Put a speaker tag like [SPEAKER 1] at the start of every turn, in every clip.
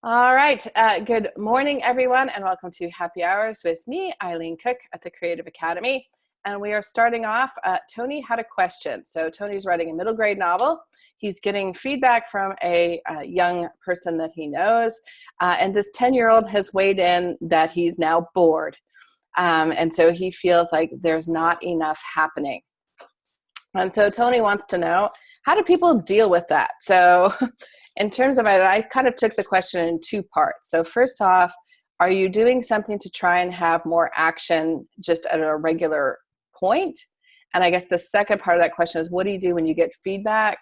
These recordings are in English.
[SPEAKER 1] All right. Good morning, everyone, and welcome to Happy Hours with me, Eileen Cook at the Creative Academy. And we are starting off. Tony had a question. So Tony's writing a middle grade novel. He's getting feedback from a young person that he knows. And this 10-year-old has weighed in that he's now bored. And so he feels like there's not enough happening. And so Tony wants to know, how do people deal with that? So in terms of it, I kind of took the question in two parts. So first off, are you doing something to try and have more action just at a regular point? And I guess the second part of that question is, what do you do when you get feedback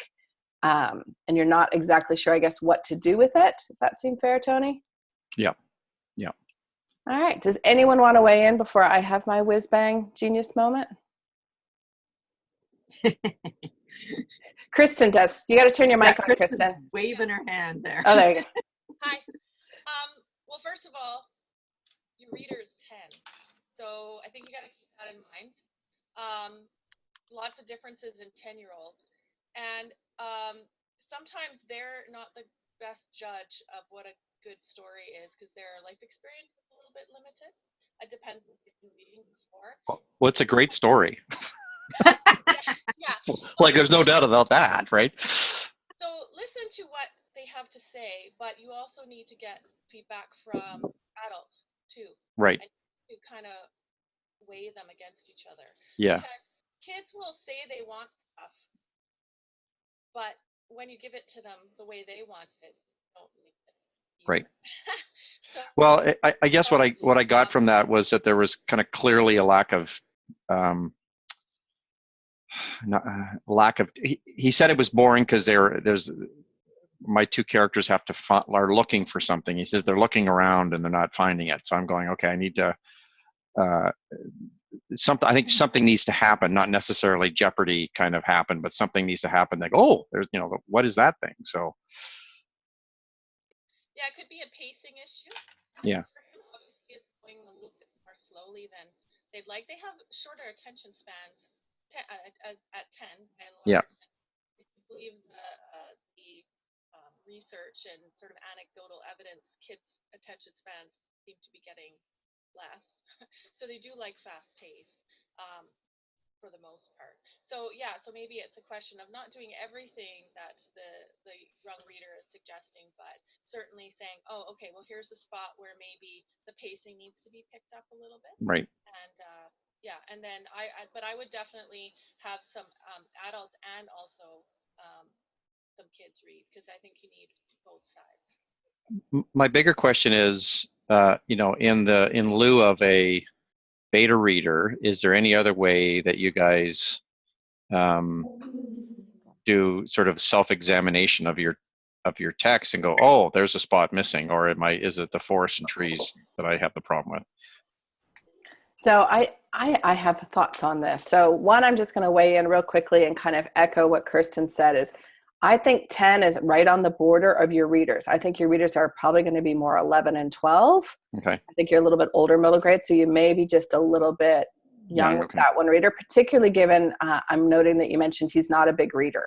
[SPEAKER 1] and you're not exactly sure, I guess, what to do with it? Does that seem fair, Tony?
[SPEAKER 2] Yeah.
[SPEAKER 1] All right. Does anyone want to weigh in before I have my whiz-bang genius moment? Kristen does. You got to turn your mic on,
[SPEAKER 3] Kristen's
[SPEAKER 1] Kristen.
[SPEAKER 3] waving her hand there.
[SPEAKER 1] Oh, there you go.
[SPEAKER 4] Hi. Well, first of all, your reader's 10. So I think you got to keep that in mind. Lots of differences in 10-year-olds. And sometimes they're not the best judge of what a good story is because their life experience is a little bit limited. It depends on what they've been reading before.
[SPEAKER 2] Well, it's a great story.
[SPEAKER 4] Yeah.
[SPEAKER 2] Like, there's no doubt about that, right?
[SPEAKER 4] So listen to what they have to say, but you also need to get feedback from adults too.
[SPEAKER 2] Right.
[SPEAKER 4] And to kind of weigh them against each other.
[SPEAKER 2] Yeah.
[SPEAKER 4] Because kids will say they want stuff, but when you give it to them the way they want it, don't need it.
[SPEAKER 2] Right.
[SPEAKER 4] So,
[SPEAKER 2] Well, I guess what I got from that was that there was kind of clearly a lack of he said it was boring because there's my two characters are looking for something. He says they're looking around and they're not finding it. So I'm going, okay, I need to I think something needs to happen, not necessarily Jeopardy kind of happen, but something needs to happen. They go, oh, there's, what is that thing? So
[SPEAKER 4] yeah, it could be a pacing issue.
[SPEAKER 2] Yeah.
[SPEAKER 4] Obviously, it's going a little bit more slowly than they'd like. They have shorter attention spans at 10. And
[SPEAKER 2] yeah.
[SPEAKER 4] if you believe the research and sort of anecdotal evidence, kids' attention spans seem to be getting less. So they do like fast pace for the most part. So yeah, so maybe it's a question of not doing everything that the young reader is suggesting, but certainly saying, oh, okay, well, here's a spot where maybe the pacing needs to be picked up a little bit.
[SPEAKER 2] Right.
[SPEAKER 4] And yeah, and then but I would definitely have some adults and also some kids read, because I think you need both sides.
[SPEAKER 2] My bigger question is, in lieu of a beta reader, is there any other way that you guys do sort of self-examination of your text and go, oh, there's a spot missing, or is it the forest and trees that I have the problem with?
[SPEAKER 1] So I have thoughts on this. So one, I'm just going to weigh in real quickly and kind of echo what Kirsten said is, I think 10 is right on the border of your readers. I think your readers are probably going to be more 11 and 12.
[SPEAKER 2] Okay.
[SPEAKER 1] I think you're a little bit older middle grade, so you may be just a little bit young with that one reader, particularly given I'm noting that you mentioned he's not a big reader.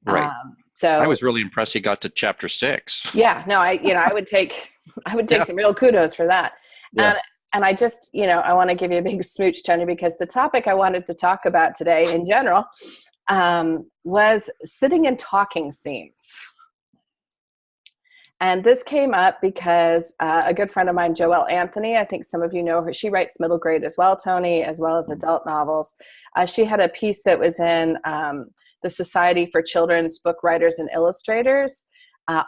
[SPEAKER 2] Right.
[SPEAKER 1] So
[SPEAKER 2] I was really impressed he got to chapter 6.
[SPEAKER 1] Yeah, no, I would take some real kudos for that.
[SPEAKER 2] Yeah.
[SPEAKER 1] And I just, I want to give you a big smooch, Tony, because the topic I wanted to talk about today in general was sitting and talking scenes. And this came up because a good friend of mine, Joelle Anthony, I think some of you know her, she writes middle grade as well, Tony, as well as adult novels. She had a piece that was in the Society for Children's Book Writers and Illustrators,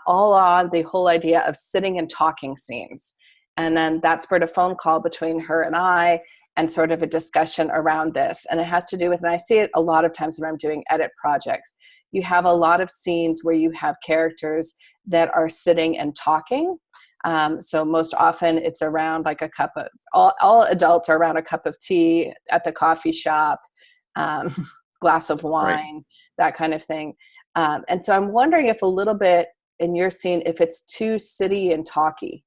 [SPEAKER 1] all on the whole idea of sitting and talking scenes. And then that spurred a phone call between her and I, and sort of a discussion around this. And it has to do with, and I see it a lot of times when I'm doing edit projects, you have a lot of scenes where you have characters that are sitting and talking. So most often it's around like a cup of, all adults are around a cup of tea at the coffee shop, glass of wine, right, that kind of thing. And so I'm wondering if a little bit in your scene, if it's too city and talky.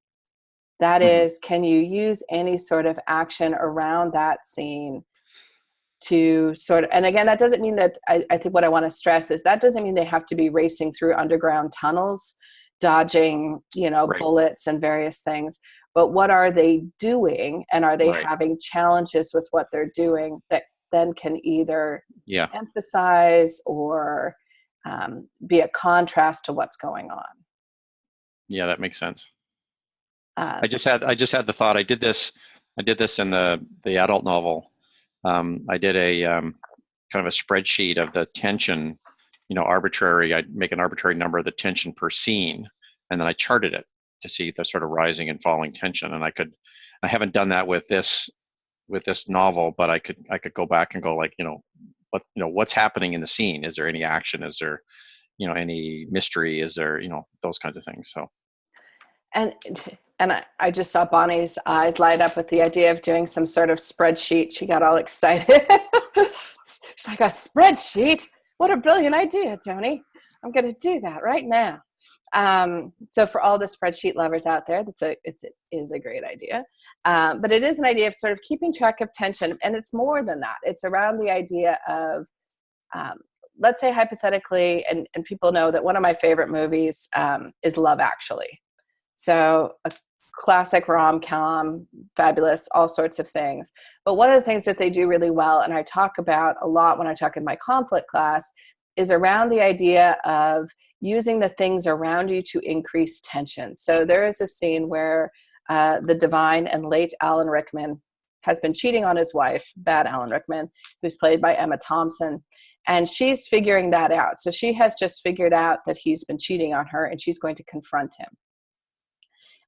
[SPEAKER 1] That is, can you use any sort of action around that scene to sort of, and again, that doesn't mean that, I think what I want to stress is that doesn't mean they have to be racing through underground tunnels dodging,
[SPEAKER 2] Right.
[SPEAKER 1] bullets and various things. But what are they doing? And are they
[SPEAKER 2] Right.
[SPEAKER 1] having challenges with what they're doing that then can either
[SPEAKER 2] Yeah.
[SPEAKER 1] emphasize or be a contrast to what's going on?
[SPEAKER 2] Yeah, that makes sense.
[SPEAKER 1] Uh,
[SPEAKER 2] I just had the thought. I did this in the adult novel. I did a kind of a spreadsheet of the tension, arbitrary. I'd make an arbitrary number of the tension per scene, and then I charted it to see the sort of rising and falling tension. And I haven't done that with this novel, but I could go back and go like, what's happening in the scene? Is there any action? Is there, any mystery? Is there, those kinds of things? So.
[SPEAKER 1] and I just saw Bonnie's eyes light up with the idea of doing some sort of spreadsheet. She got all excited. She's like, a spreadsheet? What a brilliant idea, Tony. I'm going to do that right now. So for all the spreadsheet lovers out there, it is a great idea. But it is an idea of sort of keeping track of tension. And it's more than that. It's around the idea of, let's say hypothetically, and people know that one of my favorite movies is Love Actually. So a classic rom-com, fabulous, all sorts of things. But one of the things that they do really well, and I talk about a lot when I talk in my conflict class, is around the idea of using the things around you to increase tension. So there is a scene where the divine and late Alan Rickman has been cheating on his wife, bad Alan Rickman, who's played by Emma Thompson. And she's figuring that out. So she has just figured out that he's been cheating on her, and she's going to confront him.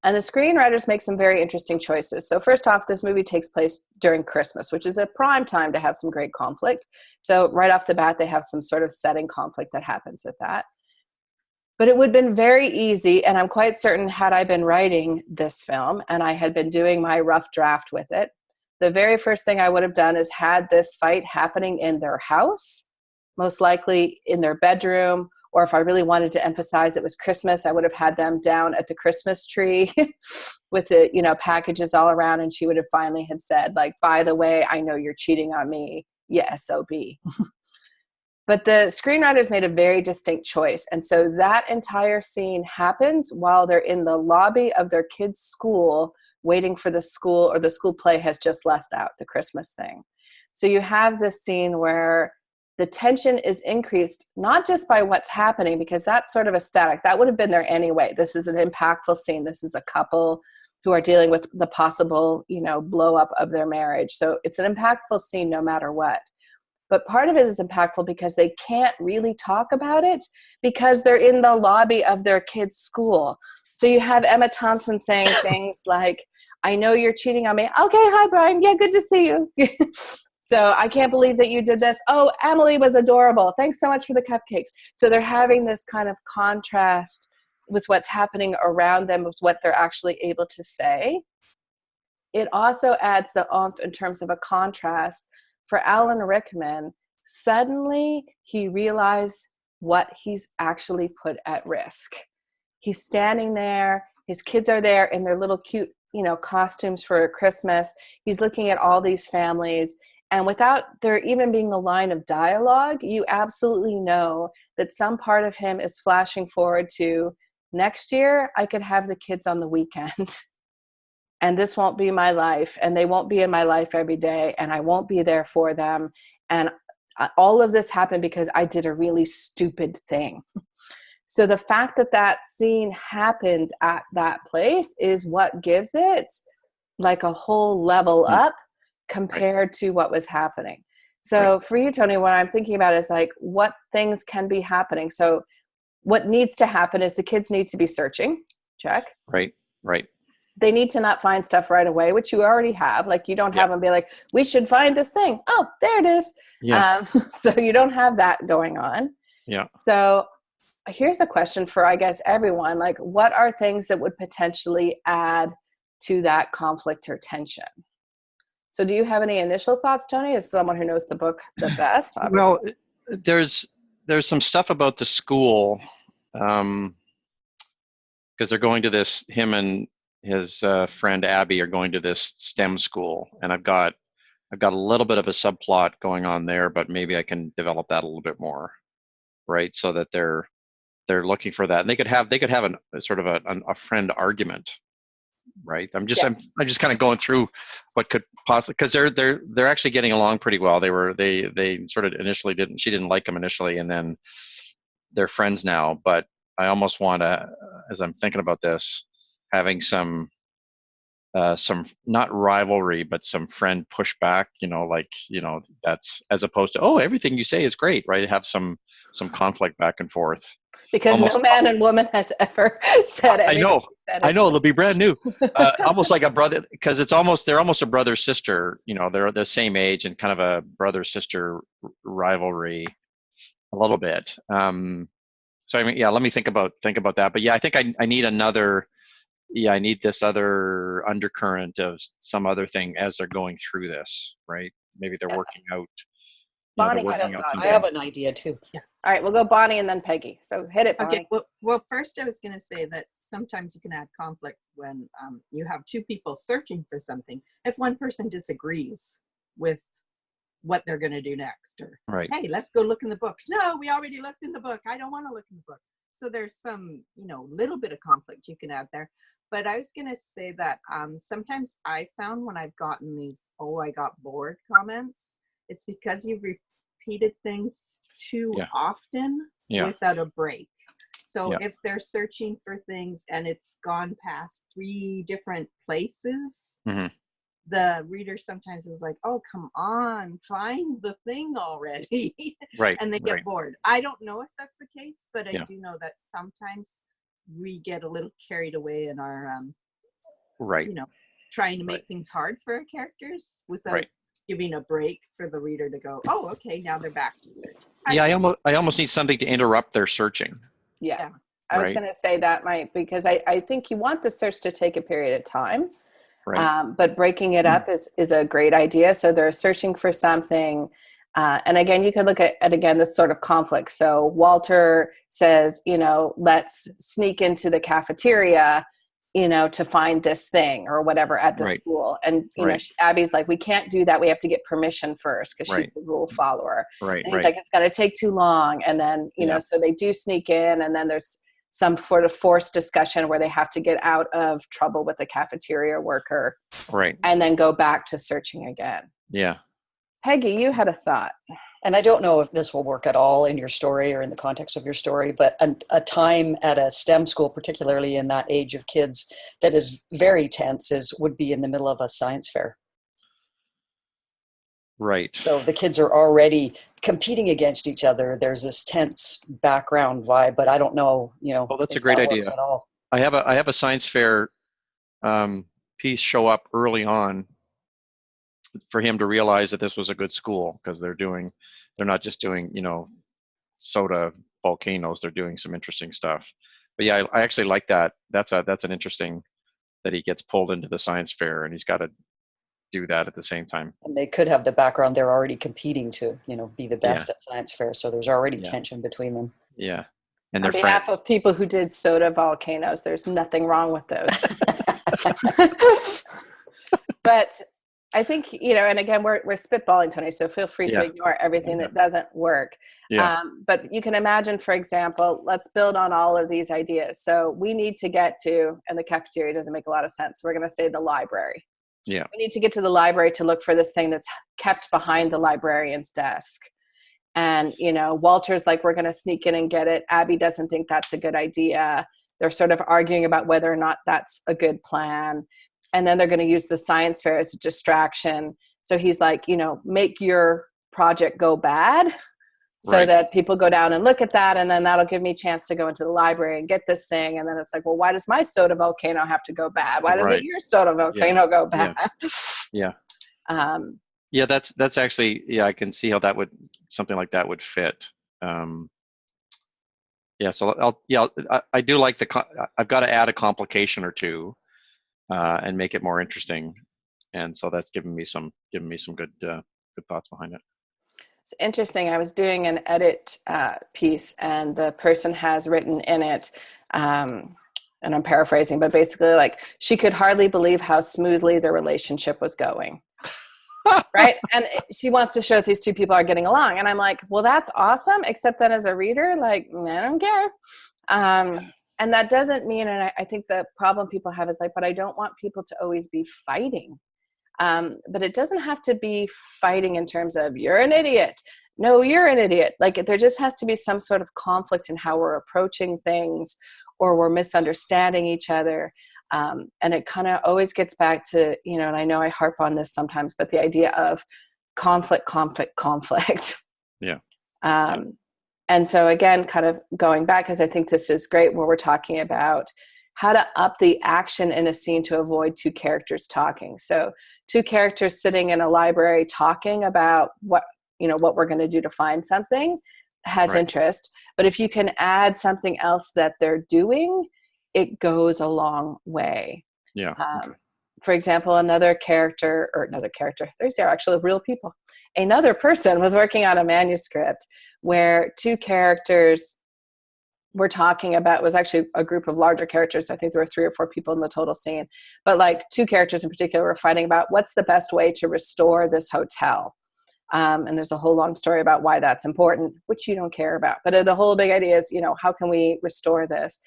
[SPEAKER 1] And the screenwriters make some very interesting choices. So first off, this movie takes place during Christmas, which is a prime time to have some great conflict. So right off the bat, they have some sort of setting conflict that happens with that. But it would have been very easy, and I'm quite certain had I been writing this film and I had been doing my rough draft with it, the very first thing I would have done is had this fight happening in their house, most likely in their bedroom, or if I really wanted to emphasize it was Christmas, I would have had them down at the Christmas tree with the, packages all around. And she would have finally had said, like, by the way, I know you're cheating on me. Yeah, SOB. But the screenwriters made a very distinct choice. And so that entire scene happens while they're in the lobby of their kids' school, waiting for the school, or the school play has just left out, the Christmas thing. So you have this scene where the tension is increased, not just by what's happening, because that's sort of a static. That would have been there anyway. This is an impactful scene. This is a couple who are dealing with the possible, blow up of their marriage. So it's an impactful scene no matter what. But part of it is impactful because they can't really talk about it because they're in the lobby of their kids' school. So you have Emma Thompson saying things like, I know you're cheating on me. Okay, hi, Brian. Yeah, good to see you. So I can't believe that you did this. Oh, Emily was adorable. Thanks so much for the cupcakes. So they're having this kind of contrast with what's happening around them, with what they're actually able to say. It also adds the oomph in terms of a contrast. For Alan Rickman, suddenly he realized what he's actually put at risk. He's standing there. His kids are there in their little cute, costumes for Christmas. He's looking at all these families. And without there even being a line of dialogue, you absolutely know that some part of him is flashing forward to next year, I could have the kids on the weekend. And this won't be my life. And they won't be in my life every day. And I won't be there for them. And all of this happened because I did a really stupid thing. So the fact that that scene happens at that place is what gives it like a whole level up compared to what was happening. So for you, Tony, what I'm thinking about is like what things can be happening. So what needs to happen is the kids need to be searching. Check.
[SPEAKER 2] Right.
[SPEAKER 1] They need to not find stuff right away, which you already have. Like you don't have them be like, we should find this thing. Oh, there it is.
[SPEAKER 2] Yeah.
[SPEAKER 1] So you don't have that going on.
[SPEAKER 2] Yeah.
[SPEAKER 1] So here's a question for, I guess, everyone. Like, what are things that would potentially add to that conflict or tension? So do you have any initial thoughts, Tony, as someone who knows the book the best, obviously?
[SPEAKER 2] Well, there's some stuff about the school, because they're going to this, him and his friend Abby are going to this STEM school, and I've got a little bit of a subplot going on there, but maybe I can develop that a little bit more, right? So that they're they're looking for that, and they could have a sort of a friend argument, right? I'm just kind of going through what could possibly, because they're actually getting along pretty well. They sort of initially she didn't like them initially, and then they're friends now. But I almost want to, as I'm thinking about this, having some not rivalry, but some friend pushback, that's, as opposed to, oh, everything you say is great, right? Have some conflict back and forth.
[SPEAKER 1] Because
[SPEAKER 2] Almost,
[SPEAKER 1] no man and woman has ever said
[SPEAKER 2] I
[SPEAKER 1] anything.
[SPEAKER 2] know, it'll be brand new. Almost like a brother, because they're almost a brother sister, they're the same age, and kind of a brother sister rivalry a little bit. So I mean, let me think about that. But I think I need another. I need this other undercurrent of some other thing as they're going through this, right? Maybe they're working out.
[SPEAKER 1] Bonnie,
[SPEAKER 3] I have an idea too.
[SPEAKER 1] Yeah. All right, we'll go Bonnie and then Peggy. So hit it, Bonnie.
[SPEAKER 5] Okay. Well, first I was going to say that sometimes you can add conflict when you have two people searching for something. If one person disagrees with what they're going to do next, or
[SPEAKER 2] right,
[SPEAKER 5] hey, let's go look in the book. No, we already looked in the book. I don't want to look in the book. So there's some, little bit of conflict you can add there. But I was going to say that sometimes I found when I've gotten these, oh, I got bored comments, it's because you've repeated things too often without a break. So if they're searching for things and it's gone past 3 different places, the reader sometimes is like, oh, come on, find the thing already.
[SPEAKER 2] Right.
[SPEAKER 5] And they get bored. I don't know if that's the case, but I do know that sometimes we get a little carried away in our, trying to make things hard for our characters without giving a break for the reader to go, oh, okay, now they're back to search.
[SPEAKER 2] I almost need something to interrupt their searching.
[SPEAKER 1] Yeah. I was going to say that because I think you want the search to take a period of time. Right. But breaking it up is a great idea. So they're searching for something. And again, you could look at again, this sort of conflict. So Walter says, let's sneak into the cafeteria, to find this thing or whatever at the school. And, Abby's like, we can't do that. We have to get permission first because she's the rule follower.
[SPEAKER 2] Right.
[SPEAKER 1] And he's like, it's going to take too long. And then, so they do sneak in, and then there's some sort of forced discussion where they have to get out of trouble with the cafeteria worker.
[SPEAKER 2] Right.
[SPEAKER 1] And then go back to searching again.
[SPEAKER 2] Yeah.
[SPEAKER 1] Peggy, you had a thought.
[SPEAKER 3] And I don't know if this will work at all in your story or in the context of your story, but a time at a STEM school, particularly in that age of kids, that is very tense would be in the middle of a science fair.
[SPEAKER 2] Right.
[SPEAKER 3] So the kids are already competing against each other. There's this tense background vibe, but I don't know,
[SPEAKER 2] Well, that's a great idea.
[SPEAKER 3] At all.
[SPEAKER 2] I have a science fair piece show up early on for him to realize that this was a good school, because they're not just doing, soda volcanoes. They're doing some interesting stuff. But I actually like that. That's an interesting, that he gets pulled into the science fair and he's got to do that at the same time.
[SPEAKER 3] And they could have the background. They're already competing to, be the best at science fair. So there's already tension between them.
[SPEAKER 2] Yeah. And they're
[SPEAKER 1] on behalf of people who did soda volcanoes, there's nothing wrong with those. But I think, and again, we're spitballing, Tony, so feel free to ignore everything that doesn't work. Yeah. But you can imagine, for example, let's build on all of these ideas. So we need to get to, and the cafeteria doesn't make a lot of sense. We're going to say the library.
[SPEAKER 2] Yeah.
[SPEAKER 1] We need to get to the library to look for this thing that's kept behind the librarian's desk. And, Walter's like, we're going to sneak in and get it. Abby doesn't think that's a good idea. They're sort of arguing about whether or not that's a good plan. And then they're going to use the science fair as a distraction. So he's like, make your project go bad so that people go down and look at that. And then that'll give me a chance to go into the library and get this thing. And then it's like, well, why does my soda volcano have to go bad? Why doesn't your soda volcano go bad?
[SPEAKER 2] Yeah. Yeah, that's actually, I can see how something like that would fit. So I do like I've got to add a complication or two and make it more interesting. And so that's giving me some good thoughts behind it.
[SPEAKER 1] It's interesting. I was doing an edit piece, and the person has written in it, and I'm paraphrasing, but basically like, she could hardly believe how smoothly their relationship was going. Right. And she wants to show that these two people are getting along. And I'm like, well, that's awesome. Except that as a reader, like, I don't care. And that doesn't mean, and I think the problem people have is like, but I don't want people to always be fighting. But it doesn't have to be fighting in terms of you're an idiot. No, you're an idiot. Like there just has to be some sort of conflict in how we're approaching things, or we're misunderstanding each other. And it kind of always gets back to, you know, and I know I harp on this sometimes, but the idea of conflict.
[SPEAKER 2] Yeah.
[SPEAKER 1] And so again, kind of going back, because I think this is great where we're talking about how to up the action in a scene to avoid two characters talking. So two characters sitting in a library talking about what we're going to do to find something has
[SPEAKER 2] Right.
[SPEAKER 1] interest. But if you can add something else that they're doing, it goes a long way.
[SPEAKER 2] Yeah.
[SPEAKER 1] For example, another character, these are actually real people. Another person was working on a manuscript where two characters were talking about, was actually a group of larger characters. I think there were 3 or 4 people in the total scene, but like 2 characters in particular were fighting about what's the best way to restore this hotel. And there's a whole long story about why that's important, which you don't care about. But the whole big idea is, how can we restore this?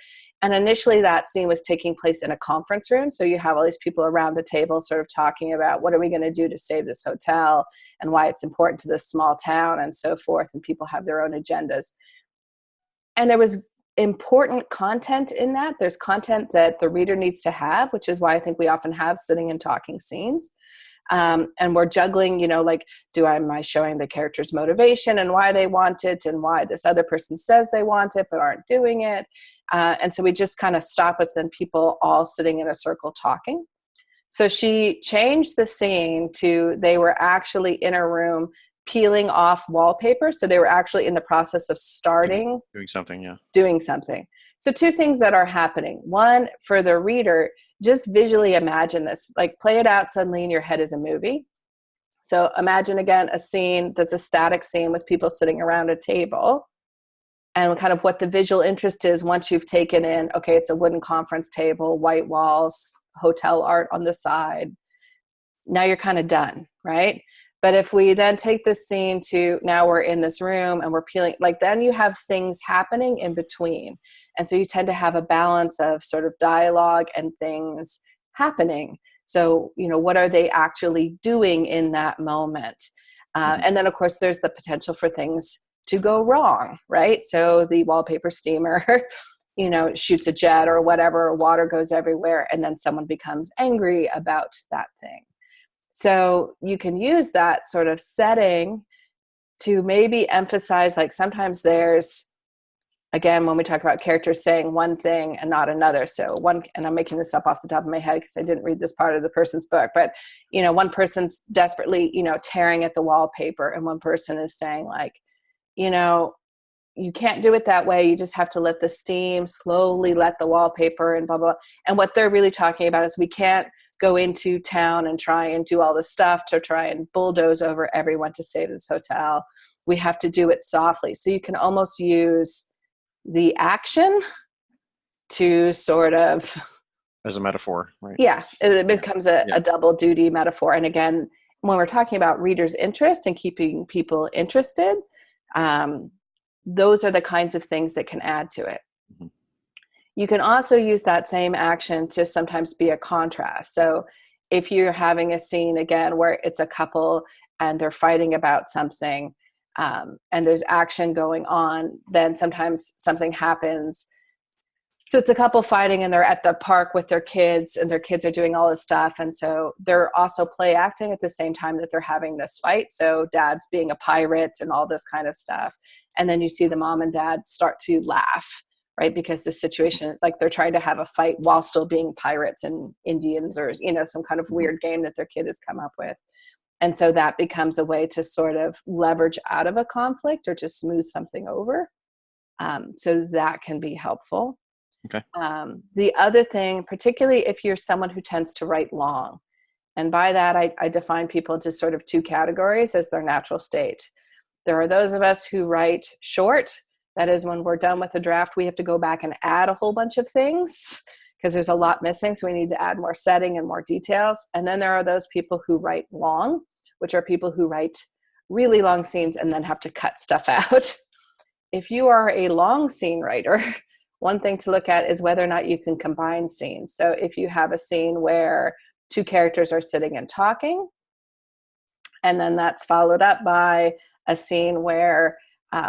[SPEAKER 1] And initially that scene was taking place in a conference room. So you have all these people around the table sort of talking about what are we going to do to save this hotel and why it's important to this small town and so forth. And people have their own agendas. And there was important content in that. There's content that the reader needs to have, which is why I think we often have sitting and talking scenes. And we're juggling, like, am I showing the character's motivation and why they want it and why this other person says they want it but aren't doing it. And so we just kind of stop with then people all sitting in a circle talking. So she changed the scene to they were actually in a room peeling off wallpaper. So they were actually in the process of starting
[SPEAKER 2] doing something. Yeah.
[SPEAKER 1] Doing something. So 2 things that are happening. One, for the reader, just visually imagine this, like play it out suddenly in your head as a movie. So imagine again a scene that's a static scene with people sitting around a table, and kind of what the visual interest is once you've taken in, okay, it's a wooden conference table, white walls, hotel art on the side. Now you're kind of done, right? But if we then take this scene to now we're in this room and we're peeling, like then you have things happening in between. And so you tend to have a balance of sort of dialogue and things happening. So, what are they actually doing in that moment? And then of course there's the potential for things to go wrong, right? So the wallpaper steamer, shoots a jet or whatever, water goes everywhere, and then someone becomes angry about that thing. So you can use that sort of setting to maybe emphasize, like sometimes there's, again, when we talk about characters saying one thing and not another. So and I'm making this up off the top of my head because I didn't read this part of the person's book, but, one person's desperately, tearing at the wallpaper, and one person is saying like, you can't do it that way. You just have to let the steam slowly let the wallpaper and blah, blah. And what they're really talking about is we can't go into town and try and do all the stuff to try and bulldoze over everyone to save this hotel. We have to do it softly. So you can almost use the action to sort of...
[SPEAKER 2] As a metaphor, right?
[SPEAKER 1] Yeah, it becomes a double duty metaphor. And again, when we're talking about readers' interest and keeping people interested, those are the kinds of things that can add to it. Mm-hmm. You can also use that same action to sometimes be a contrast. So if you're having a scene, again, where it's a couple and they're fighting about something, and there's action going on, then sometimes something happens. So it's a couple fighting and they're at the park with their kids and their kids are doing all this stuff. And so they're also play acting at the same time that they're having this fight. So dad's being a pirate and all this kind of stuff. And then you see the mom and dad start to laugh, right? Because the situation, like they're trying to have a fight while still being pirates and Indians or, some kind of weird game that their kid has come up with. And so that becomes a way to sort of leverage out of a conflict or to smooth something over. So that can be helpful.
[SPEAKER 2] Okay.
[SPEAKER 1] The other thing, particularly if you're someone who tends to write long, and by that I define people into sort of 2 categories as their natural state. There are those of us who write short. That is, when we're done with a draft, we have to go back and add a whole bunch of things because there's a lot missing. So we need to add more setting and more details. And then there are those people who write long, which are people who write really long scenes and then have to cut stuff out. If you are a long scene writer, one thing to look at is whether or not you can combine scenes. So if you have a scene where two characters are sitting and talking, and then that's followed up by a scene where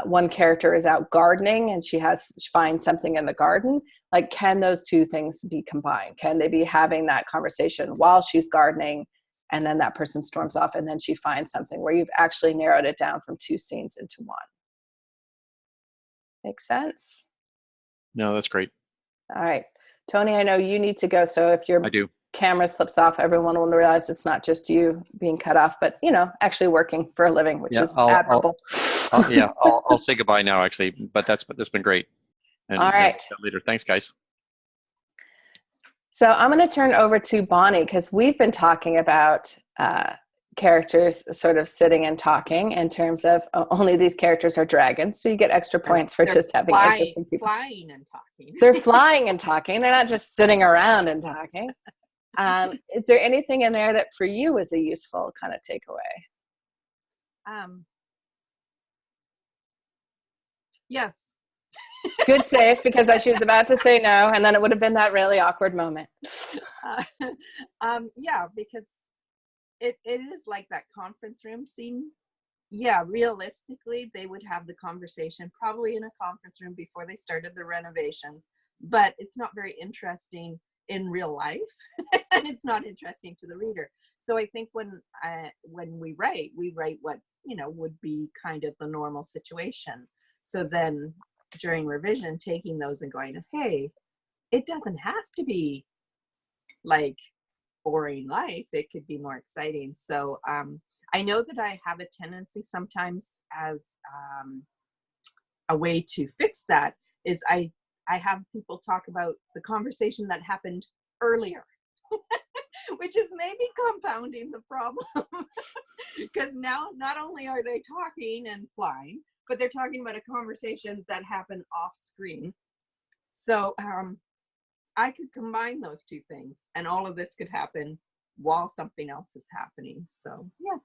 [SPEAKER 1] one character is out gardening and she finds something in the garden, like, can those two things be combined? Can they be having that conversation while she's gardening, and then that person storms off and then she finds something, where you've actually narrowed it down from two scenes into one? Make sense?
[SPEAKER 2] No, that's great.
[SPEAKER 1] All right. Tony, I know you need to go. So if your
[SPEAKER 2] I do.
[SPEAKER 1] camera slips off, everyone will realize it's not just you being cut off, but, you know, actually working for a living, which is admirable.
[SPEAKER 2] I'll say goodbye now, actually, but that's been great. And,
[SPEAKER 1] all right.
[SPEAKER 2] and later. Thanks, guys.
[SPEAKER 1] So I'm going to turn over to Bonnie, because we've been talking about characters sort of sitting and talking in terms of only these characters are dragons. So you get extra points for just having interesting people.
[SPEAKER 5] Flying and talking.
[SPEAKER 1] They're flying and talking. They're not just sitting around and talking. Is there anything in there that for you was a useful kind of takeaway?
[SPEAKER 5] Yes.
[SPEAKER 1] Good save, because she was about to say no, and then it would have been that really awkward moment.
[SPEAKER 5] Yeah, because it is like that conference room scene. Yeah, realistically, they would have the conversation probably in a conference room before they started the renovations, but it's not very interesting in real life, and it's not interesting to the reader. So I think when we write what, you know, would be kind of the normal situation. So then during revision, taking those and going, hey, it doesn't have to be like boring life. It could be more exciting. So I know that I have a tendency sometimes, as a way to fix that, is I have people talk about the conversation that happened earlier, which is maybe compounding the problem. Because now not only are they talking and flying, but they're talking about a conversation that happened off screen. So I could combine those two things, and all of this could happen while something else is happening. So yeah.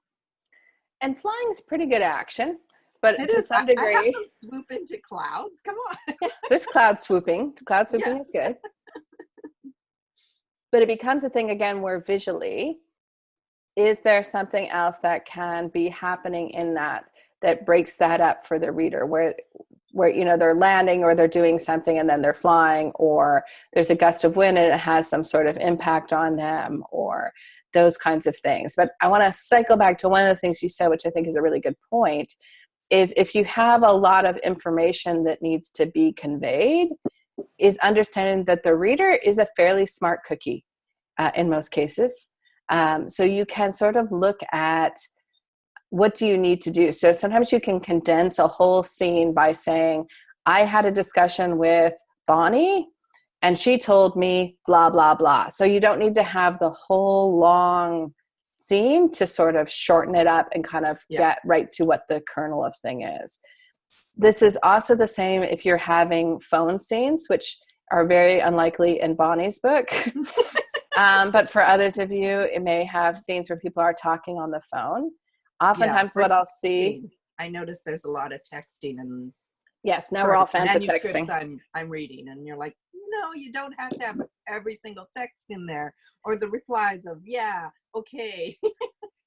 [SPEAKER 1] And flying is pretty good action, but
[SPEAKER 5] It
[SPEAKER 1] to
[SPEAKER 5] is.
[SPEAKER 1] some degree,
[SPEAKER 5] I have them swoop into clouds. Come on.
[SPEAKER 1] yeah, there's cloud swooping. Cloud swooping is good. But it becomes a thing again where visually, is there something else that can be happening in that breaks that up for the reader, where you know, they're landing or they're doing something and then they're flying, or there's a gust of wind and it has some sort of impact on them, or those kinds of things. But I want to cycle back to one of the things you said, which I think is a really good point, is if you have a lot of information that needs to be conveyed, is understanding that the reader is a fairly smart cookie in most cases. So you can sort of look at, what do you need to do? So sometimes you can condense a whole scene by saying, I had a discussion with Bonnie and she told me blah, blah, blah. So you don't need to have the whole long scene to sort of shorten it up and kind of get right to what the kernel of thing is. This is also the same if you're having phone scenes, which are very unlikely in Bonnie's book. But for others of you, it may have scenes where people are talking on the phone. Oftentimes what I'll see,
[SPEAKER 5] I notice there's a lot of texting, and
[SPEAKER 1] yes, now we're all fans of texting.
[SPEAKER 5] I'm reading, and you're like, no, you don't have to have every single text in there, or the replies of, yeah, okay.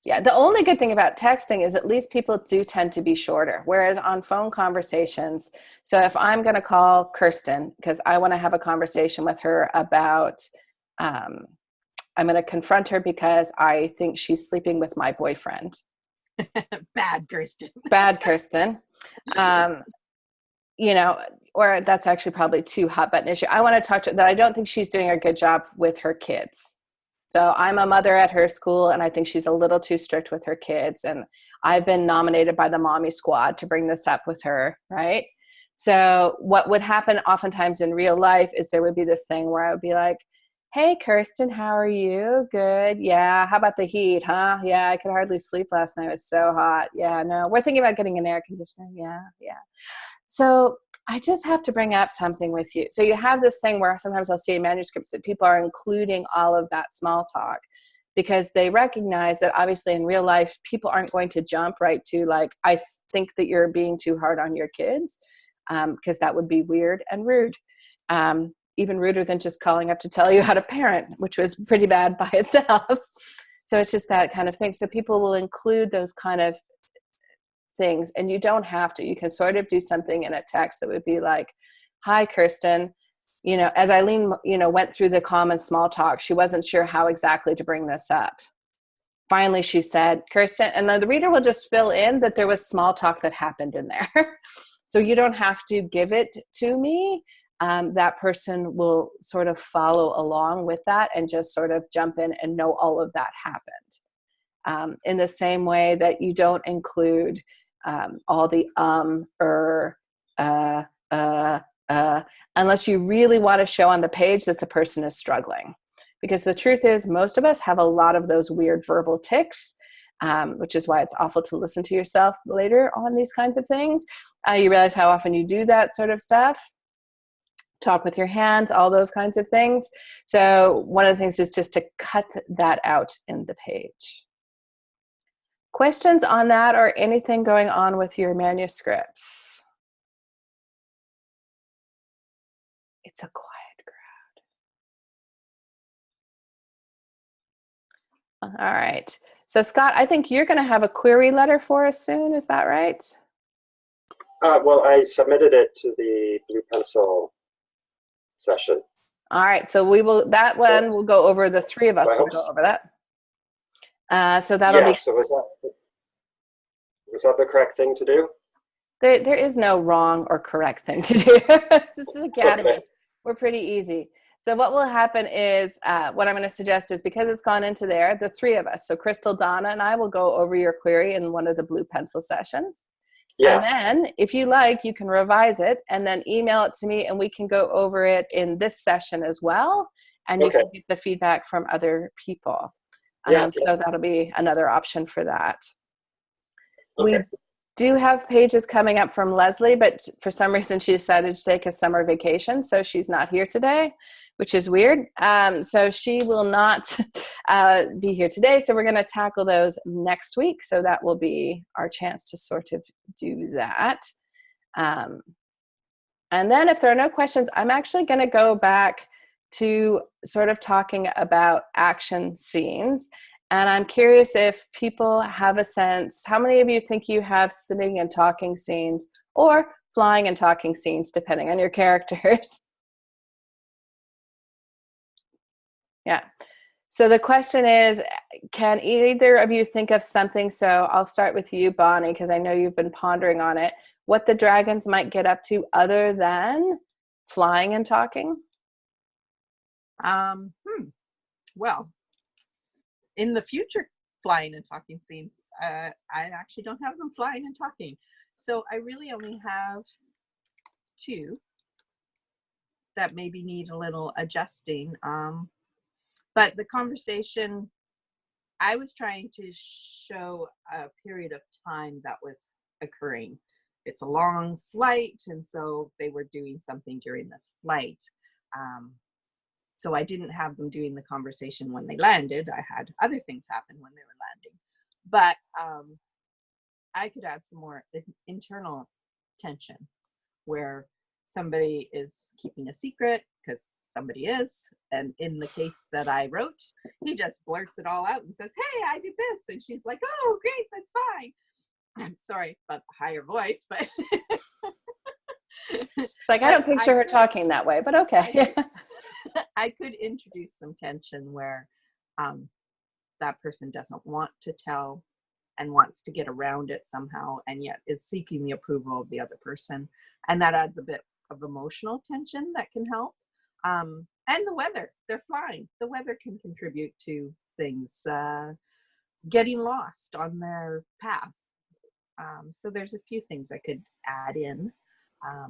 [SPEAKER 1] Yeah, the only good thing about texting is at least people do tend to be shorter, whereas on phone conversations, so if I'm going to call Kirsten because I want to have a conversation with her about, I'm going to confront her because I think she's sleeping with my boyfriend.
[SPEAKER 5] Bad Kirsten.
[SPEAKER 1] Bad Kirsten. You know, or that's actually probably too hot button issue. I want to talk to that. I don't think she's doing a good job with her kids. So I'm a mother at her school, and I think she's a little too strict with her kids. And I've been nominated by the mommy squad to bring this up with her, right? So what would happen oftentimes in real life is there would be this thing where I would be like, hey, Kirsten, how are you? Good. Yeah. How about the heat, huh? Yeah, I could hardly sleep last night. It was so hot. Yeah, no, we're thinking about getting an air conditioner. Yeah, yeah. So I just have to bring up something with you. So you have this thing where sometimes I'll see in manuscripts that people are including all of that small talk because they recognize that obviously in real life, people aren't going to jump right to like, I think that you're being too hard on your kids, because that would be weird and rude. even ruder than just calling up to tell you how to parent, which was pretty bad by itself. So it's just that kind of thing. So people will include those kind of things, and you don't have to. You can sort of do something in a text that would be like, hi, Kirsten, as Eileen, went through the common small talk, she wasn't sure how exactly to bring this up. Finally, she said, Kirsten, and then the reader will just fill in that there was small talk that happened in there. So you don't have to give it to me. That person will sort of follow along with that and just sort of jump in and know all of that happened. In the same way that you don't include all the unless you really want to show on the page that the person is struggling. Because the truth is, most of us have a lot of those weird verbal tics, which is why it's awful to listen to yourself later on these kinds of things. You realize how often you do that sort of stuff. Talk with your hands, all those kinds of things. So one of the things is just to cut that out in the page. Questions on that or anything going on with your manuscripts? It's a quiet crowd. All right. So Scott, I think you're going to have a query letter for us soon. Is that right?
[SPEAKER 6] Well, I submitted it to the Blue Pencil session.
[SPEAKER 1] All right. So we'll go over, the three of us will go over that. So that'll be.
[SPEAKER 6] So was that the correct thing to do?
[SPEAKER 1] There is no wrong or correct thing to do. This is Academy. Okay. We're pretty easy. So what will happen is, what I'm going to suggest is, because it's gone into there, the three of us, so Crystal, Donna, and I will go over your query in one of the Blue Pencil sessions. Yeah. And then if you like, you can revise it and then email it to me, and we can go over it in this session as well. And you can get the feedback from other people. So that'll be another option for that. Okay. We do have pages coming up from Leslie, but for some reason she decided to take a summer vacation, so she's not here today, which is weird. So she will not be here today, so we're going to tackle those next week. So that will be our chance to sort of do that. And then if there are no questions, I'm actually going to go back to sort of talking about action scenes. And I'm curious if people have a sense, how many of you think you have sitting and talking scenes or flying and talking scenes, depending on your characters? Yeah. So the question is, can either of you think of something? So I'll start with you, Bonnie, because I know you've been pondering on it. What the dragons might get up to other than flying and talking?
[SPEAKER 5] Well, in the future flying and talking scenes, I actually don't have them flying and talking. So I really only have two that maybe need a little adjusting. But the conversation, I was trying to show a period of time that was occurring. It's a long flight, and so they were doing something during this flight. So I didn't have them doing the conversation when they landed. I had other things happen when they were landing. But I could add some more internal tension where somebody is keeping a secret because somebody is. And in the case that I wrote, he just blurts it all out and says, hey, I did this. And she's like, oh, great, that's fine. I'm sorry about the higher voice, but...
[SPEAKER 1] It's like, I don't picture her talking that way, but okay.
[SPEAKER 5] I could introduce some tension where that person doesn't want to tell and wants to get around it somehow, and yet is seeking the approval of the other person. And that adds a bit of emotional tension that can help. And the weather, they're flying. The weather can contribute to things getting lost on their path. So there's a few things I could add in.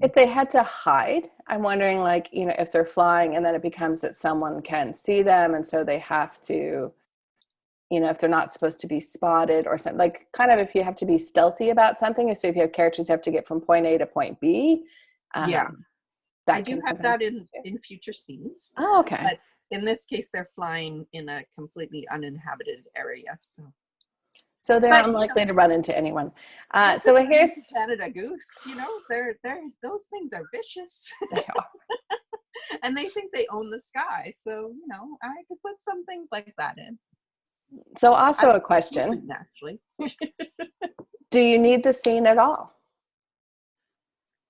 [SPEAKER 1] If they had to hide, I'm wondering, like, if they're flying and then it becomes that someone can see them, and so they have to, if they're not supposed to be spotted or something, like kind of if you have to be stealthy about something. So if you have characters who have to get from point A to point B.
[SPEAKER 5] I do have that in future scenes.
[SPEAKER 1] Oh, okay.
[SPEAKER 5] But in this case, they're flying in a completely uninhabited area.
[SPEAKER 1] So they're unlikely to run into anyone. So here's
[SPEAKER 5] Canada Goose. They're those things are vicious.
[SPEAKER 1] They are.
[SPEAKER 5] And they think they own the sky. So, you know, I could put some things like that in.
[SPEAKER 1] So also a question.
[SPEAKER 5] Naturally.
[SPEAKER 1] Do you need the scene at all?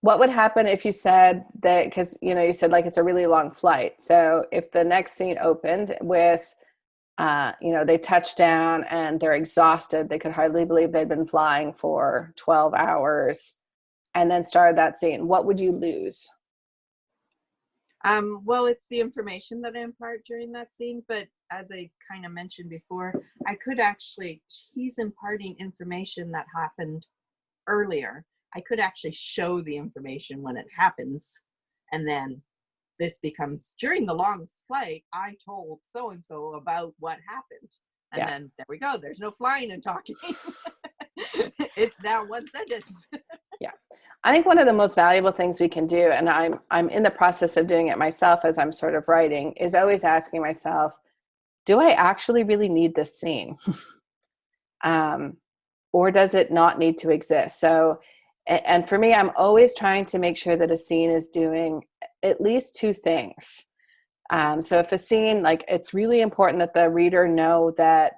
[SPEAKER 1] What would happen if you said that, because, you know, you said like it's a really long flight. So if the next scene opened with, you know, they touch down and they're exhausted, they could hardly believe they'd been flying for 12 hours and then started that scene, what would you lose?
[SPEAKER 5] Well, it's the information that I impart during that scene, but as I kind of mentioned before, I could actually, he's imparting information that happened earlier. I could actually show the information when it happens. And then this becomes, during the long flight, I told so-and-so about what happened. And then there we go. There's no flying and talking. It's now one sentence.
[SPEAKER 1] Yeah. I think one of the most valuable things we can do, and I'm in the process of doing it myself as I'm sort of writing, is always asking myself, do I actually really need this scene? Or does it not need to exist? So, and for me, I'm always trying to make sure that a scene is doing at least two things. So if a scene, like, it's really important that the reader know that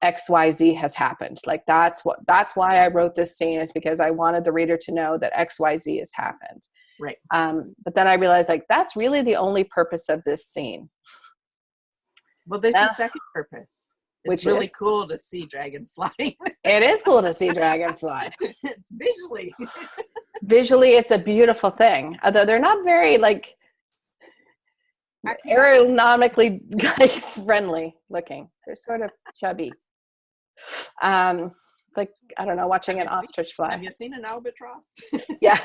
[SPEAKER 1] XYZ has happened. Like that's why I wrote this scene, is because I wanted the reader to know that XYZ has happened.
[SPEAKER 5] Right.
[SPEAKER 1] But then I realized, like, that's really the only purpose of this scene.
[SPEAKER 5] Well, there's a second purpose. It's really cool to see dragons flying.
[SPEAKER 1] It is cool to see dragons fly.
[SPEAKER 5] It's visually.
[SPEAKER 1] Visually, it's a beautiful thing. Although they're not very, like, aerodynamically like friendly looking. They're sort of chubby. It's like, I don't know, watching an ostrich fly.
[SPEAKER 5] Have you seen an albatross?
[SPEAKER 1] Yeah.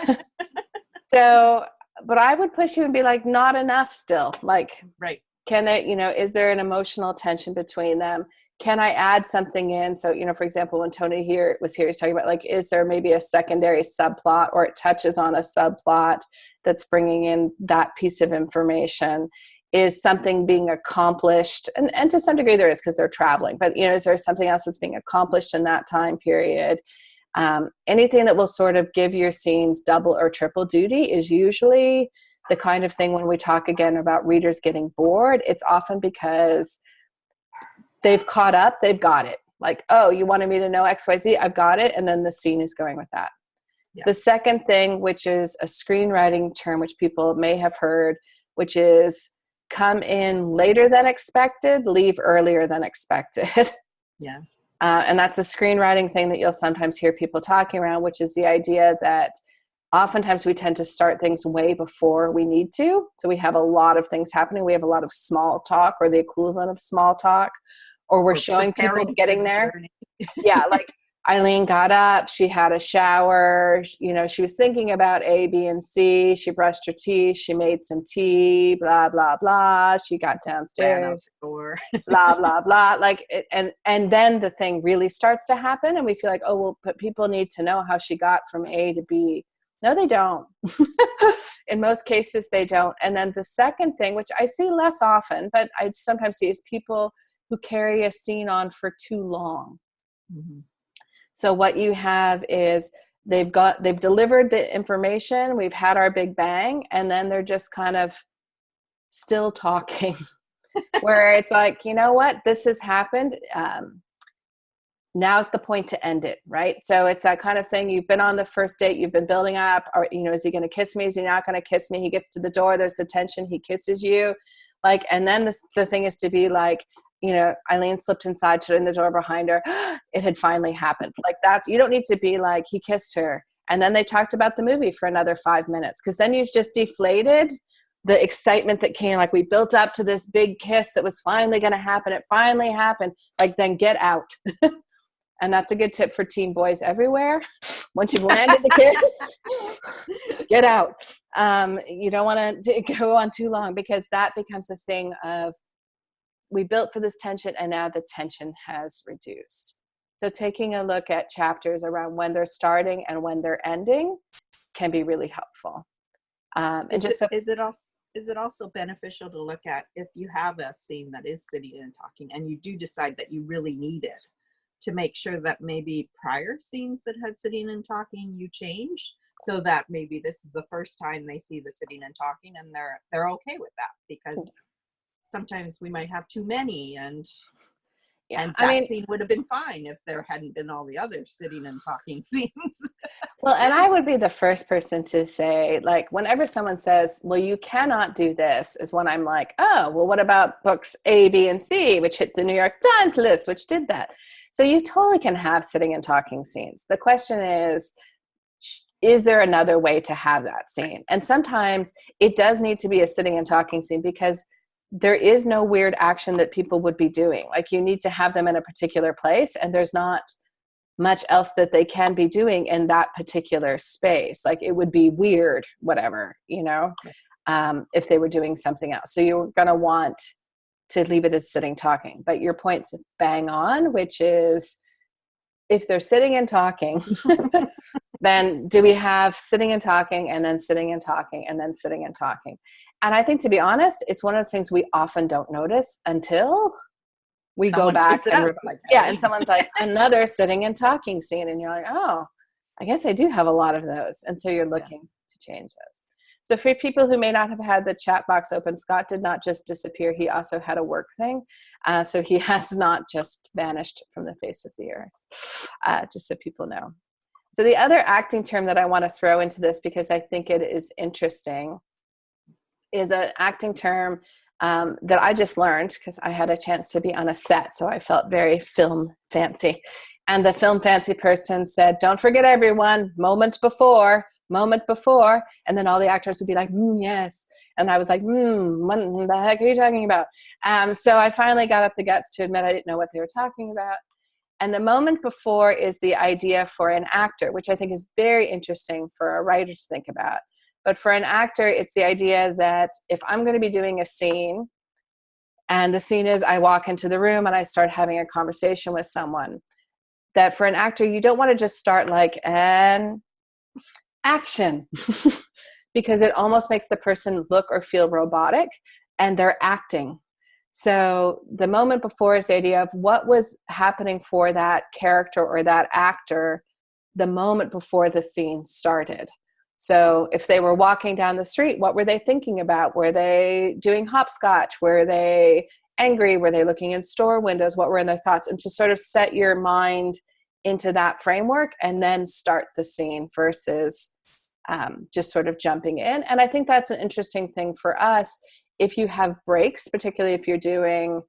[SPEAKER 1] So, but I would push you and be like, not enough still. Like,
[SPEAKER 5] right.
[SPEAKER 1] Can it, you know, is there an emotional tension between them? Can I add something in? So, you know, for example, when Tony was here, he's talking about, like, is there maybe a secondary subplot, or it touches on a subplot that's bringing in that piece of information? Is something being accomplished? And to some degree there is, because they're traveling, but, you know, is there something else that's being accomplished in that time period? Anything that will sort of give your scenes double or triple duty is usually the kind of thing, when we talk again about readers getting bored, it's often because they've caught up, they've got it. Like, oh, you wanted me to know XYZ, I've got it. And then the scene is going with that. Yeah. The second thing, which is a screenwriting term, which people may have heard, which is come in later than expected, leave earlier than expected.
[SPEAKER 5] Yeah.
[SPEAKER 1] And that's a screenwriting thing that you'll sometimes hear people talking around, which is the idea that oftentimes we tend to start things way before we need to. So we have a lot of things happening. We have a lot of small talk, or the equivalent of small talk, or we're showing people getting there. Yeah, like Eileen got up, she had a shower, you know, she was thinking about A, B, and C. She brushed her teeth, she made some tea, blah, blah, blah. She got downstairs, blah, blah, blah. Like, and then the thing really starts to happen, and we feel like, oh, well, but people need to know how she got from A to B. No, they don't. In most cases, they don't. And then the second thing, which I see less often, but I sometimes see, is people who carry a scene on for too long. Mm-hmm. So what you have is they've delivered the information, we've had our big bang, and then they're just kind of still talking, where it's like, you know what, this has happened. Now's the point to end it, right? So it's that kind of thing. You've been on the first date, you've been building up, or, you know, is he going to kiss me? Is he not going to kiss me? He gets to the door, there's the tension, he kisses you. Like, and then the thing is to be like, you know, Eileen slipped inside, shutting the door behind her. It had finally happened. Like, you don't need to be like, he kissed her, and then they talked about the movie for another 5 minutes, because then you've just deflated the excitement that came. Like, we built up to this big kiss that was finally going to happen. It finally happened. Like, then get out. And that's a good tip for teen boys everywhere. Once you've landed the kiss, get out. You don't want to go on too long, because that becomes the thing of, we built for this tension and now the tension has reduced. So taking a look at chapters around when they're starting and when they're ending can be really helpful.
[SPEAKER 5] Is it also beneficial to look at, if you have a scene that is sitting and talking and you do decide that you really need it, to make sure that maybe prior scenes that had sitting and talking you change, so that maybe this is the first time they see the sitting and talking, and they're okay with that, because sometimes we might have too many, and that scene would have been fine if there hadn't been all the other sitting and talking scenes.
[SPEAKER 1] Well, and I would be the first person to say, like, whenever someone says, well, you cannot do this, is when I'm like, oh, well, what about books A, B, and C, which hit the New York Times list, which did that? So you totally can have sitting and talking scenes. The question is there another way to have that scene? And sometimes it does need to be a sitting and talking scene, because there is no weird action that people would be doing. Like, you need to have them in a particular place, and there's not much else that they can be doing in that particular space. Like, it would be weird, whatever, if they were doing something else. So you're going to want to leave it as sitting talking. But your point's bang on, which is, if they're sitting and talking, then do we have sitting and talking, and then sitting and talking, and then sitting and talking? And I think, to be honest, it's one of those things we often don't notice until we go back and revise. Yeah, and someone's like, another sitting and talking scene, and you're like, oh, I guess I do have a lot of those. And so you're looking to change those. So for people who may not have had the chat box open, Scott did not just disappear. He also had a work thing. So he has not just vanished from the face of the earth, just so people know. So the other acting term that I want to throw into this, because I think it is interesting, is an acting term that I just learned because I had a chance to be on a set. So I felt very film fancy. And the film fancy person said, don't forget, everyone, moment before. And then all the actors would be like, yes. And I was like, what the heck are you talking about? So I finally got up the guts to admit I didn't know what they were talking about. And the moment before is the idea for an actor, which I think is very interesting for a writer to think about. But for an actor, it's the idea that if I'm going to be doing a scene, and the scene is I walk into the room and I start having a conversation with someone, that for an actor, you don't want to just start like, and action, because it almost makes the person look or feel robotic, and they're acting. So the moment before is the idea of what was happening for that character or that actor the moment before the scene started. So if they were walking down the street, what were they thinking about? Were they doing hopscotch? Were they angry? Were they looking in store windows? What were in their thoughts? And to sort of set your mind into that framework and then start the scene versus just sort of jumping in. And I think that's an interesting thing for us. If you have breaks, particularly if you're doing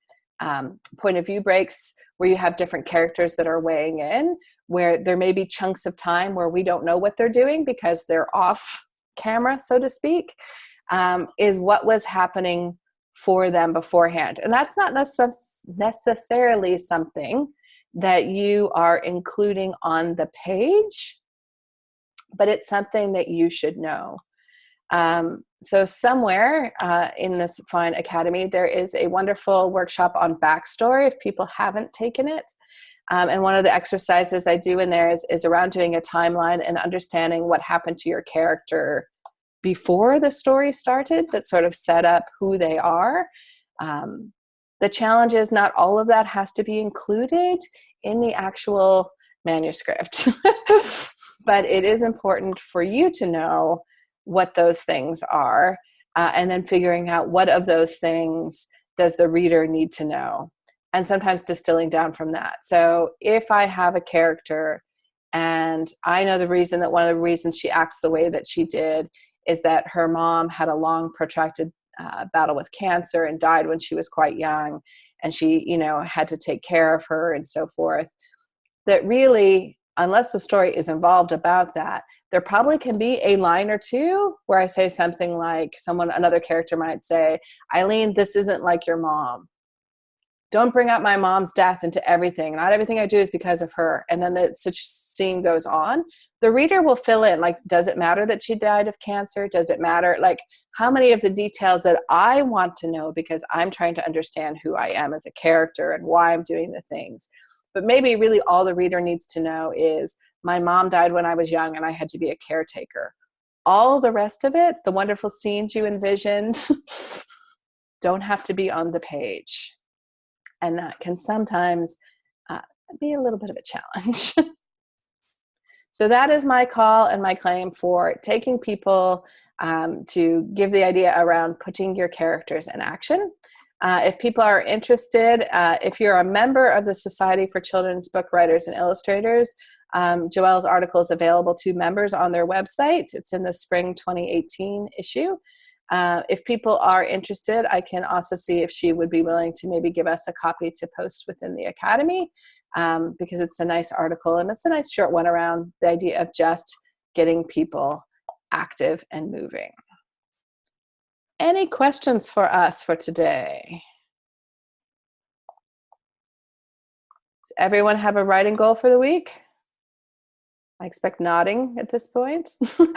[SPEAKER 1] point of view breaks where you have different characters that are weighing in, where there may be chunks of time where we don't know what they're doing because they're off camera, so to speak, is what was happening for them beforehand. And that's not necessarily something that you are including on the page, but it's something that you should know. So somewhere in this fine academy, there is a wonderful workshop on backstory if people haven't taken it. And one of the exercises I do in there is around doing a timeline and understanding what happened to your character before the story started that sort of set up who they are. The challenge is not all of that has to be included in the actual manuscript, but it is important for you to know what those things are, and then figuring out what of those things does the reader need to know, and sometimes distilling down from that. So if I have a character and I know the reason that one of the reasons she acts the way that she did is that her mom had a long protracted battle with cancer and died when she was quite young, and she, had to take care of her and so forth, that really, unless the story is involved about that, there probably can be a line or two where I say something like another character might say, Eileen, this isn't like your mom. Don't bring up my mom's death into everything. Not everything I do is because of her. And then such scene goes on. The reader will fill in, like, does it matter that she died of cancer? Does it matter? Like, how many of the details that I want to know because I'm trying to understand who I am as a character and why I'm doing the things. But maybe really all the reader needs to know is my mom died when I was young and I had to be a caretaker. All the rest of it, the wonderful scenes you envisioned, don't have to be on the page. And that can sometimes be a little bit of a challenge. So that is my call and my claim for taking people to give the idea around putting your characters in action. If people are interested, if you're a member of the Society for Children's Book Writers and Illustrators, Joelle's article is available to members on their website. It's in the spring 2018 issue. If people are interested, I can also see if she would be willing to maybe give us a copy to post within the Academy, because it's a nice article and it's a nice short one around the idea of just getting people active and moving. Any questions for us for today? Does everyone have a writing goal for the week? I expect nodding at this point. All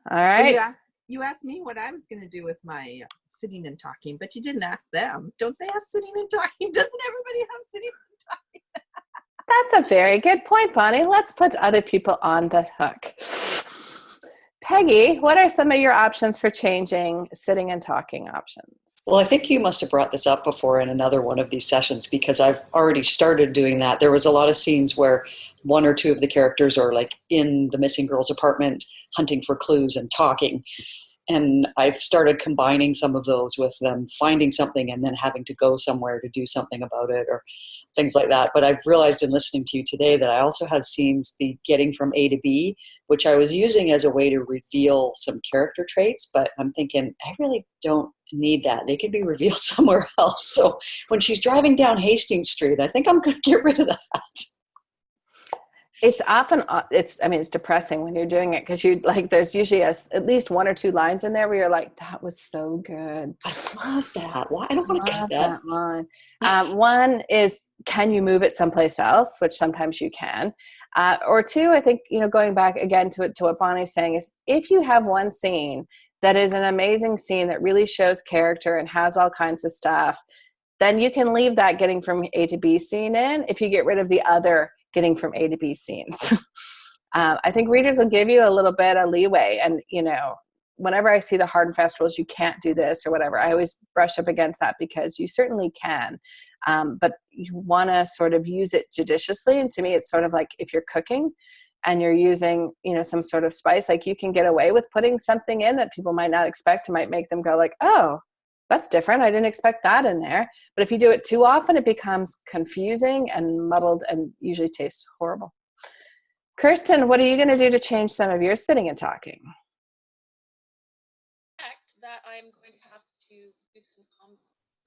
[SPEAKER 1] right.
[SPEAKER 5] Well, you asked me what I was going to do with my sitting and talking, but you didn't ask them. Don't they have sitting and talking? Doesn't everybody have sitting and talking?
[SPEAKER 1] That's a very good point, Bonnie. Let's put other people on the hook. Peggy, what are some of your options for changing sitting and talking options?
[SPEAKER 3] Well, I think you must have brought this up before in another one of these sessions, because I've already started doing that. There was a lot of scenes where one or two of the characters are like in the missing girl's apartment hunting for clues and talking. And I've started combining some of those with them finding something and then having to go somewhere to do something about it or things like that. But I've realized in listening to you today that I also have scenes, the getting from A to B, which I was using as a way to reveal some character traits. But I'm thinking, I really don't need that. They can be revealed somewhere else. So when she's driving down Hastings Street, I think I'm going to get rid of that.
[SPEAKER 1] It's often, it's depressing when you're doing it, because you like, there's usually at least one or two lines in there where you're like, that was so good.
[SPEAKER 3] I love that. Why? I don't want to cut that
[SPEAKER 1] line. One is, can you move it someplace else, which sometimes you can. Or two, I think, going back again to what Bonnie's saying is, if you have one scene that is an amazing scene that really shows character and has all kinds of stuff, then you can leave that getting from A to B scene in if you get rid of the other getting from A to B scenes. I think readers will give you a little bit of leeway. And, whenever I see the hard and fast rules, you can't do this or whatever, I always brush up against that, because you certainly can. But you want to sort of use it judiciously. And to me, it's sort of like if you're cooking and you're using, some sort of spice, like you can get away with putting something in that people might not expect. It might make them go like, oh, that's different. I didn't expect that in there. But if you do it too often, it becomes confusing and muddled and usually tastes horrible. Kirsten, what are you going to do to change some of your sitting and talking?
[SPEAKER 4] That I'm going to have to do some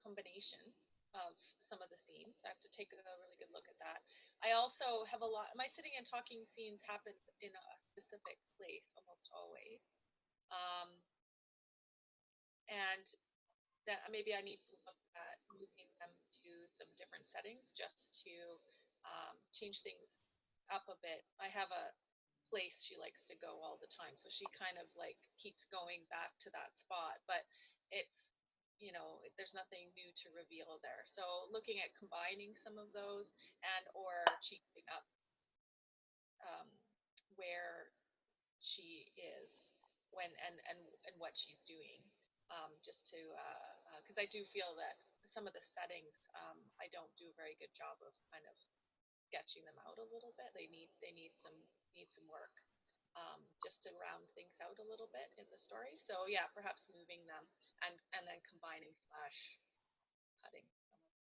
[SPEAKER 4] combination of some of the scenes. I have to take a really good look at that. I also have my sitting and talking scenes happen in a specific place almost always. And that maybe I need to look at moving them to some different settings just to change things up a bit. I have a place she likes to go all the time, so she kind of like keeps going back to that spot, but it's, there's nothing new to reveal there. So looking at combining some of those and or changing up where she is when and what she's doing, just to because I do feel that some of the settings I don't do a very good job of kind of sketching them out a little bit. They need some work, just to round things out a little bit in the story. So yeah, perhaps moving them and then combining / cutting some of them.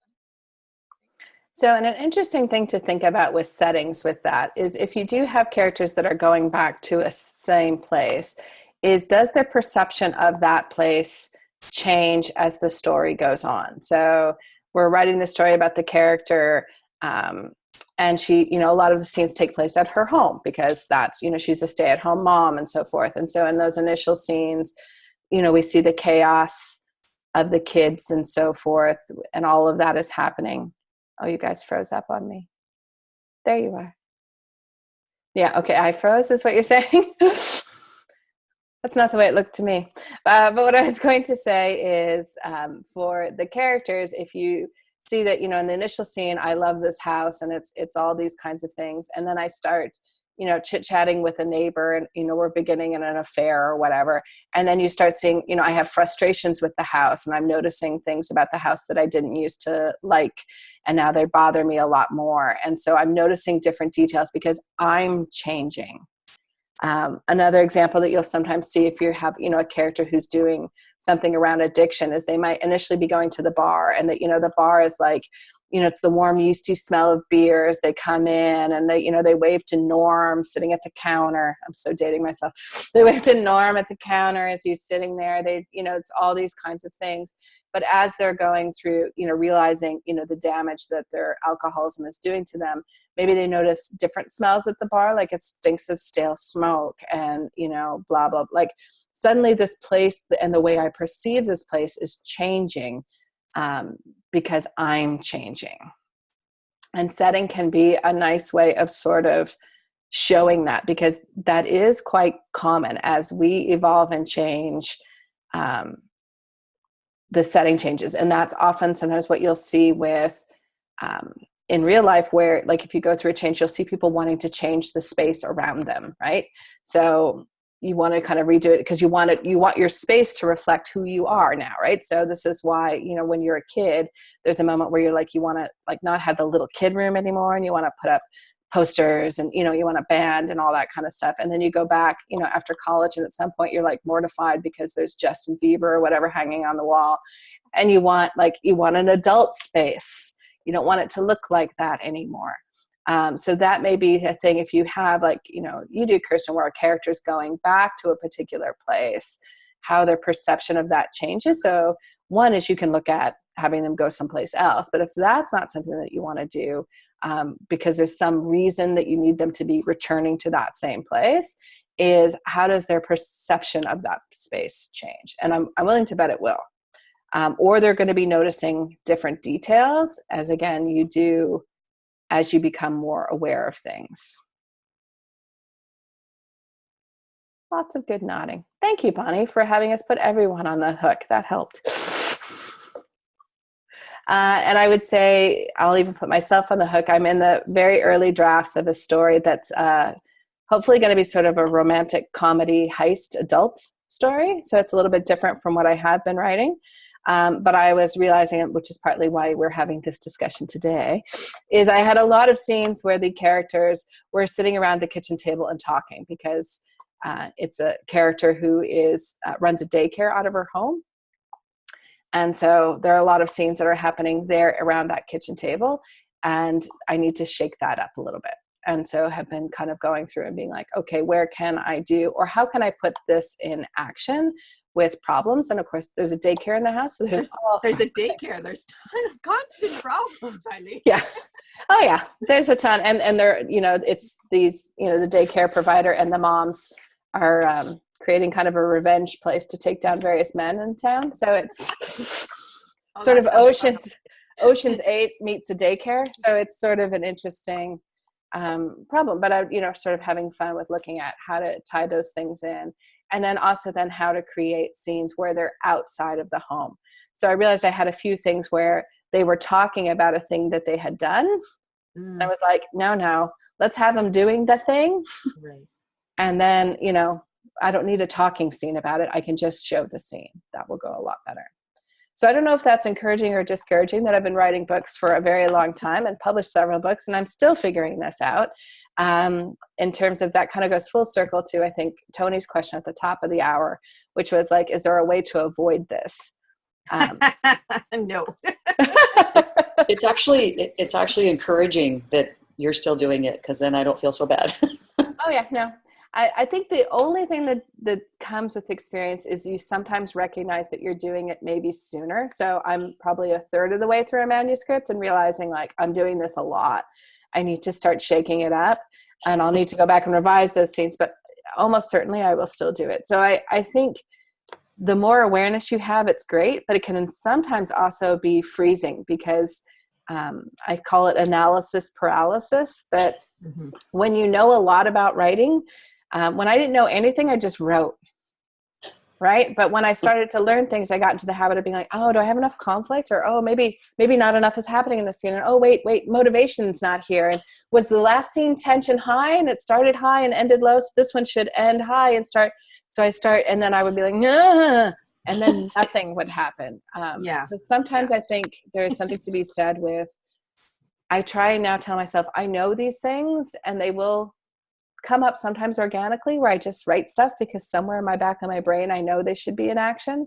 [SPEAKER 1] So, and an interesting thing to think about with settings with that is, if you do have characters that are going back to a same place, does their perception of that place change as the story goes on? So we're writing the story about the character, and she, a lot of the scenes take place at her home, because that's, she's a stay-at-home mom and so forth. And so in those initial scenes, we see the chaos of the kids and so forth, and all of that is happening. Oh, you guys froze up on me. There you are. Yeah, okay, I froze is what you're saying? That's not the way it looked to me. But what I was going to say is, for the characters, if you see that, in the initial scene, I love this house and it's all these kinds of things, and then I start you know, chit-chatting with a neighbor, and, you know, we're beginning in an affair or whatever. And then you start seeing, you know, I have frustrations with the house, and I'm noticing things about the house that I didn't used to like, and now they bother me a lot more. And so I'm noticing different details because I'm changing. Another example that you'll sometimes see if you have, you know, a character who's doing something around addiction is they might initially be going to the bar, and that, you know, the bar is like, you know, it's the warm yeasty smell of beer as they come in, and they, you know, they wave to Norm sitting at the counter. I'm so dating myself. They wave to Norm at the counter as he's sitting there. They, you know, it's all these kinds of things. But as they're going through, you know, realizing, you know, the damage that their alcoholism is doing to them, maybe they notice different smells at the bar, like it stinks of stale smoke and, you know, blah, blah. Like suddenly this place and the way I perceive this place is changing. Because I'm changing. And setting can be a nice way of sort of showing that, because that is quite common as we evolve and change. The setting changes, and that's often sometimes what you'll see with in real life, where like if you go through a change, you'll see people wanting to change the space around them, right? So you want to kind of redo it because you want your space to reflect who you are now, right? So this is why, you know, when you're a kid, there's a moment where you're like, you want to like not have the little kid room anymore, and you want to put up posters, and, you know, you want a band and all that kind of stuff. And then you go back, you know, after college, and at some point you're like mortified because there's Justin Bieber or whatever hanging on the wall, and you want an adult space. You don't want it to look like that anymore. So that may be a thing if you have, like, you know, you do, Kirsten, where a character's going back to a particular place, how their perception of that changes. So one is you can look at having them go someplace else. But if that's not something that you want to do, because there's some reason that you need them to be returning to that same place, is how does their perception of that space change? And I'm willing to bet it will. Or they're going to be noticing different details as, again, you do, as you become more aware of things. Lots of good nodding. Thank you, Bonnie, for having us put everyone on the hook. That helped. And I would say I'll even put myself on the hook. I'm in the very early drafts of a story that's hopefully going to be sort of a romantic comedy heist adult story. So it's a little bit different from what I have been writing. But I was realizing, which is partly why we're having this discussion today, is I had a lot of scenes where the characters were sitting around the kitchen table and talking, because it's a character who runs a daycare out of her home. And so there are a lot of scenes that are happening there around that kitchen table, and I need to shake that up a little bit. And so have been kind of going through and being like, okay, where can I do, or how can I put this in action with problems? And of course there's a daycare in the house, so there's
[SPEAKER 5] a daycare, there's constant problems, Eileen.
[SPEAKER 1] Yeah. Oh yeah, there's a ton. And they're, you know, it's these, you know, the daycare provider and the moms are creating kind of a revenge place to take down various men in town. So it's sort of Ocean's 8 meets a daycare. So it's sort of an interesting problem, but I, you know, sort of having fun with looking at how to tie those things in. And then also then how to create scenes where they're outside of the home. So I realized I had a few things where they were talking about a thing that they had done. And I was like, no, let's have them doing the thing.
[SPEAKER 5] Right.
[SPEAKER 1] And then, you know, I don't need a talking scene about it. I can just show the scene. That will go a lot better. So I don't know if that's encouraging or discouraging, that I've been writing books for a very long time and published several books, and I'm still figuring this out. In terms of that, kind of goes full circle to, I think, Tony's question at the top of the hour, which was like, is there a way to avoid this?
[SPEAKER 5] No.
[SPEAKER 3] It's actually encouraging that you're still doing it, because then I don't feel so bad.
[SPEAKER 1] Oh yeah, no. I think the only thing that comes with experience is you sometimes recognize that you're doing it maybe sooner. So I'm probably a third of the way through a manuscript and realizing, like, I'm doing this a lot. I need to start shaking it up, and I'll need to go back and revise those scenes, but almost certainly I will still do it. So I think the more awareness you have, it's great, but it can sometimes also be freezing, because I call it analysis paralysis. But when you know a lot about writing, when I didn't know anything, I just wrote. right? But when I started to learn things, I got into the habit of being like, oh, do I have enough conflict? Or, oh, maybe not enough is happening in the scene. And, oh, wait, motivation's not here. And was the last scene tension high and it started high and ended low? So this one should end high and start. So I start, and then I would be like, nah, and then nothing would happen. So sometimes I think there is something to be said with, I try and now tell myself, I know these things and they will come up sometimes organically where I just write stuff because somewhere in my back of my brain, I know they should be in action.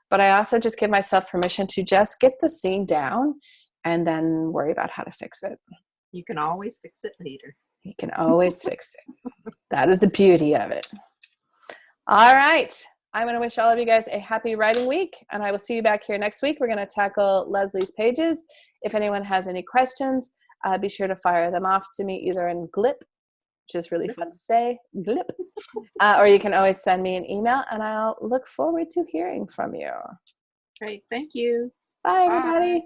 [SPEAKER 1] But I also just give myself permission to just get the scene down and then worry about how to fix it.
[SPEAKER 5] You can always fix it later.
[SPEAKER 1] You can always fix it. That is the beauty of it. All right. I'm going to wish all of you guys a happy writing week, and I will see you back here next week. We're going to tackle Leslie's pages. If anyone has any questions, be sure to fire them off to me either in GLIP, which is really fun to say, GLIP, or you can always send me an email, and I'll look forward to hearing from you.
[SPEAKER 5] Great. Thank you.
[SPEAKER 1] Bye, everybody.